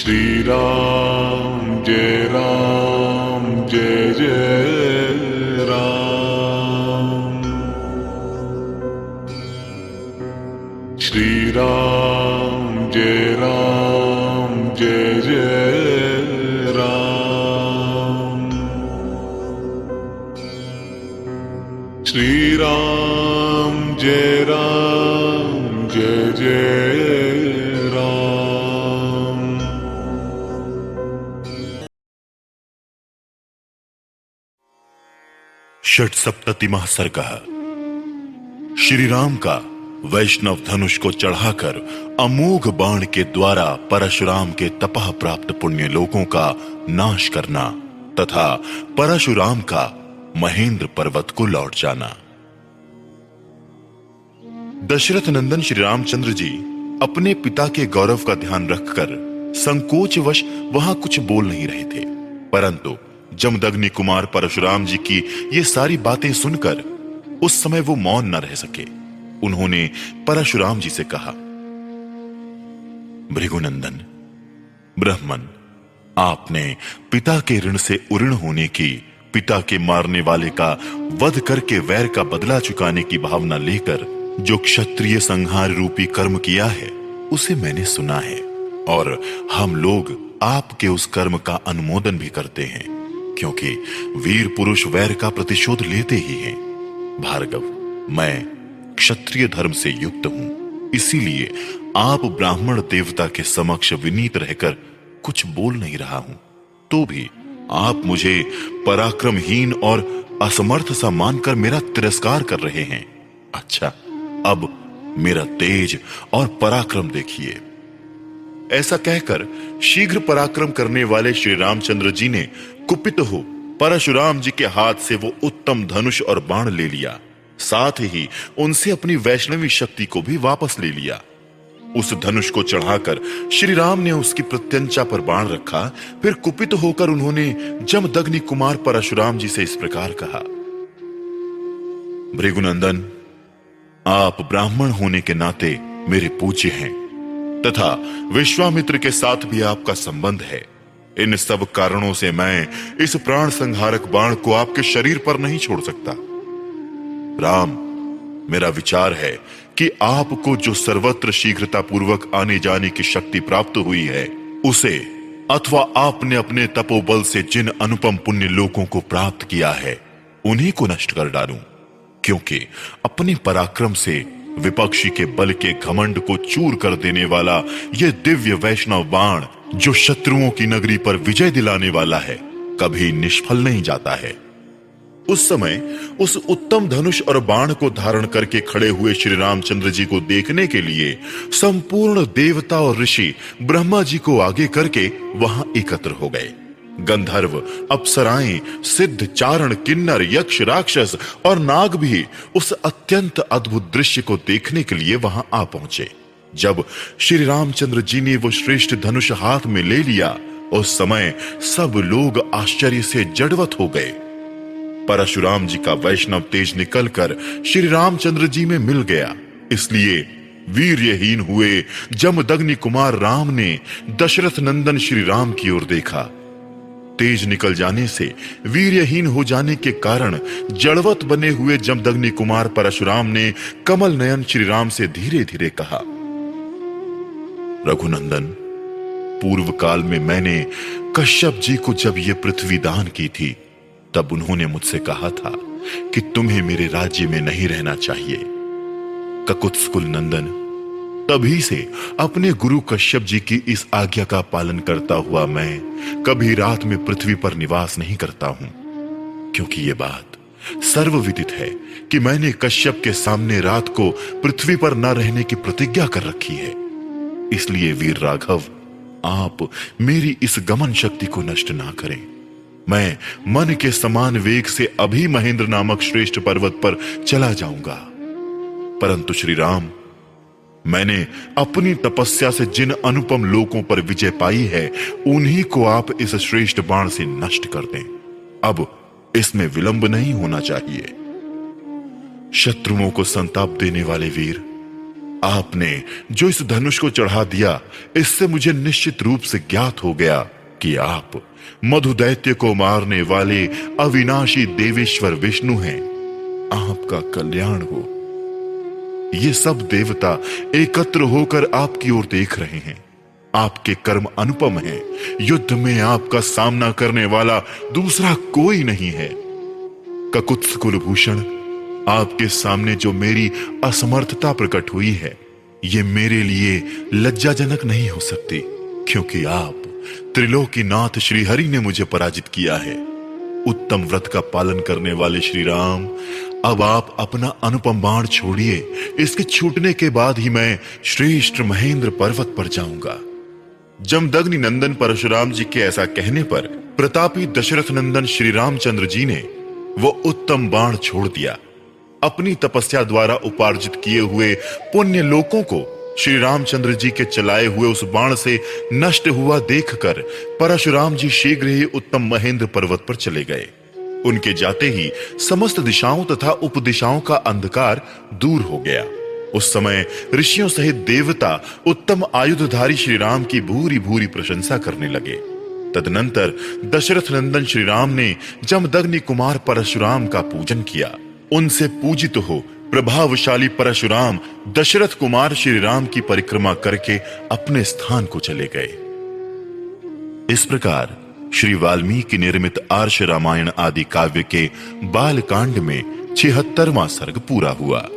श्री राम जय जय राम। श्री राम जय जय राम। श्री राम जय जय राम। षट सप्ततिमः सर्गः। श्री राम का वैष्णव धनुष को चढ़ाकर अमोघ बाण के द्वारा परशुराम के तपः प्राप्त पुण्य लोकों का नाश करना तथा परशुराम का महेंद्र पर्वत को लौट जाना। दशरथ नंदन श्री रामचंद्र जी अपने पिता के गौरव का ध्यान रखकर संकोचवश वहां कुछ बोल नहीं रहे थे, परंतु जमदग्नि कुमार परशुराम जी की ये सारी बातें सुनकर उस समय वो मौन न रह सके। उन्होंने परशुराम जी से कहा, भृगुनंदन, ब्रह्मन, आपने पिता के ऋण से उऋण होने की, पिता के मारने वाले का वध करके वैर का बदला चुकाने की भावना लेकर जो क्षत्रिय संहार रूपी कर्म किया है उसे मैंने सुना है, और हम लोग आपके उस कर्म का अनुमोदन भी करते हैं, क्योंकि वीर पुरुष वैर का प्रतिशोध लेते ही हैं। भार्गव, मैं क्षत्रिय धर्म से युक्त हूं, इसीलिए आप ब्राह्मण देवता के समक्ष विनीत रहकर कुछ बोल नहीं रहा हूं, तो भी आप मुझे पराक्रमहीन और असमर्थ सा मानकर मेरा तिरस्कार कर रहे हैं। अच्छा, अब मेरा तेज और पराक्रम देखिए। ऐसा कहकर शीघ्र पराक्रम करने वाले श्री रामचंद्र जी ने कुपित हो परशुराम जी के हाथ से वो उत्तम धनुष और बाण ले लिया, साथ ही उनसे अपनी वैष्णवी शक्ति को भी वापस ले लिया। उस धनुष को चढ़ाकर श्री राम ने उसकी प्रत्यंचा पर बाण रखा। फिर कुपित होकर उन्होंने जमदग्नि कुमार परशुराम जी से इस प्रकार कहा, भृगुनंदन, आप ब्राह्मण होने के नाते मेरे पूज्य हैं तथा विश्वामित्र के साथ भी आपका संबंध है। इन सब कारणों से मैं इस प्राण संहारक बाण को आपके शरीर पर नहीं छोड़ सकता। राम, मेरा विचार है कि आपको जो सर्वत्र शीघ्रता पूर्वक आने जाने की शक्ति प्राप्त हुई है उसे, अथवा आपने अपने तपोबल से जिन अनुपम पुण्य लोकों को प्राप्त किया है उन्हीं को नष्ट कर डालूं, क्योंकि अपने पराक्रम से विपक्षी के बल के घमंड को चूर कर देने वाला यह दिव्य वैष्णव बाण जो शत्रुओं की नगरी पर विजय दिलाने वाला है, कभी निष्फल नहीं जाता है। उस समय उस उत्तम धनुष और बाण को धारण करके खड़े हुए श्री रामचंद्र जी को देखने के लिए संपूर्ण देवता और ऋषि ब्रह्मा जी को आगे करके वहां एकत्र हो गए। गंधर्व, अप्सराएं, सिद्ध, चारण, किन्नर, यक्ष, राक्षस और नाग भी उस अत्यंत अद्भुत दृश्य को देखने के लिए वहां आ पहुंचे। जब श्री रामचंद्र जी ने वो श्रेष्ठ धनुष हाथ में ले लिया, उस समय सब लोग आश्चर्य से जड़वत हो गए। परशुराम जी का वैष्णव तेज निकलकर श्री रामचंद्र जी में मिल गया, इसलिए वीर्यहीन हुए जमदग्नि कुमार राम ने दशरथ नंदन श्री राम की ओर देखा। तेज निकल जाने से वीर्यहीन हो जाने के कारण जड़वत बने हुए जमदग्नि कुमार परशुराम ने कमल नयन श्री राम से धीरे धीरे कहा, रघुनंदन, पूर्व काल में मैंने कश्यप जी को जब ये पृथ्वी दान की थी, तब उन्होंने मुझसे कहा था कि तुम्हें मेरे राज्य में नहीं रहना चाहिए। ककुत्स्कुल नंदन, तभी से अपने गुरु कश्यप जी की इस आज्ञा का पालन करता हुआ मैं कभी रात में पृथ्वी पर निवास नहीं करता हूं, क्योंकि ये बात सर्वविदित है कि मैंने कश्यप के सामने रात को पृथ्वी पर न रहने की प्रतिज्ञा कर रखी है। इसलिए वीर राघव, आप मेरी इस गमन शक्ति को नष्ट ना करें। मैं मन के समान वेग से अभी महेंद्र नामक श्रेष्ठ पर्वत पर चला जाऊंगा, परंतु श्री राम, मैंने अपनी तपस्या से जिन अनुपम लोकों पर विजय पाई है उन्हीं को आप इस श्रेष्ठ बाण से नष्ट कर दें। अब इसमें विलंब नहीं होना चाहिए। शत्रुओं को संताप देने वाले वीर, आपने जो इस धनुष को चढ़ा दिया, इससे मुझे निश्चित रूप से ज्ञात हो गया कि आप मधु दैत्य को मारने वाले अविनाशी देवेश्वर विष्णु हैं। आपका कल्याण हो। ये सब देवता एकत्र होकर आपकी ओर देख रहे हैं। आपके कर्म अनुपम हैं। युद्ध में आपका सामना करने वाला दूसरा कोई नहीं है। ककुत्स कुलभूषण, आपके सामने जो मेरी असमर्थता प्रकट हुई है, ये मेरे लिए लज्जाजनक नहीं हो सकती, क्योंकि आप त्रिलोकीनाथ श्रीहरि ने मुझे पराजित किया है। उत्तम व्रत का पालन करने वाले श्री राम, अब आप अपना अनुपम बाण छोड़िए। इसके छूटने के बाद ही मैं श्रेष्ठ महेंद्र पर्वत पर जाऊंगा। जमदग्नि नंदन परशुराम जी के ऐसा कहने पर प्रतापी दशरथ नंदन श्री रामचंद्र जी ने वो उत्तम बाण छोड़ दिया। अपनी तपस्या द्वारा उपार्जित किए हुए पुण्य लोकों को श्री रामचंद्र जी के चलाए हुए उस बाण से नष्ट हुआ देखकर परशुराम जी शीघ्र ही उत्तम महेंद्र पर्वत पर चले गए। उनके जाते ही समस्त दिशाओं तथा उपदिशाओं का अंधकार दूर हो गया। उस समय ऋषियों सहित देवता उत्तम आयुधधारी श्री राम की भूरी भूरी प्रशंसा करने लगे। तदनंतर दशरथ नंदन श्री राम ने जमदग्नि कुमार परशुराम का पूजन किया। उनसे पूजित हो प्रभावशाली परशुराम दशरथ कुमार श्री राम की परिक्रमा करके अपने स्थान को चले गए। इस प्रकार श्री वाल्मीकि निर्मित आर्ष रामायण आदि काव्य के बाल कांड में 76वां सर्ग पूरा हुआ।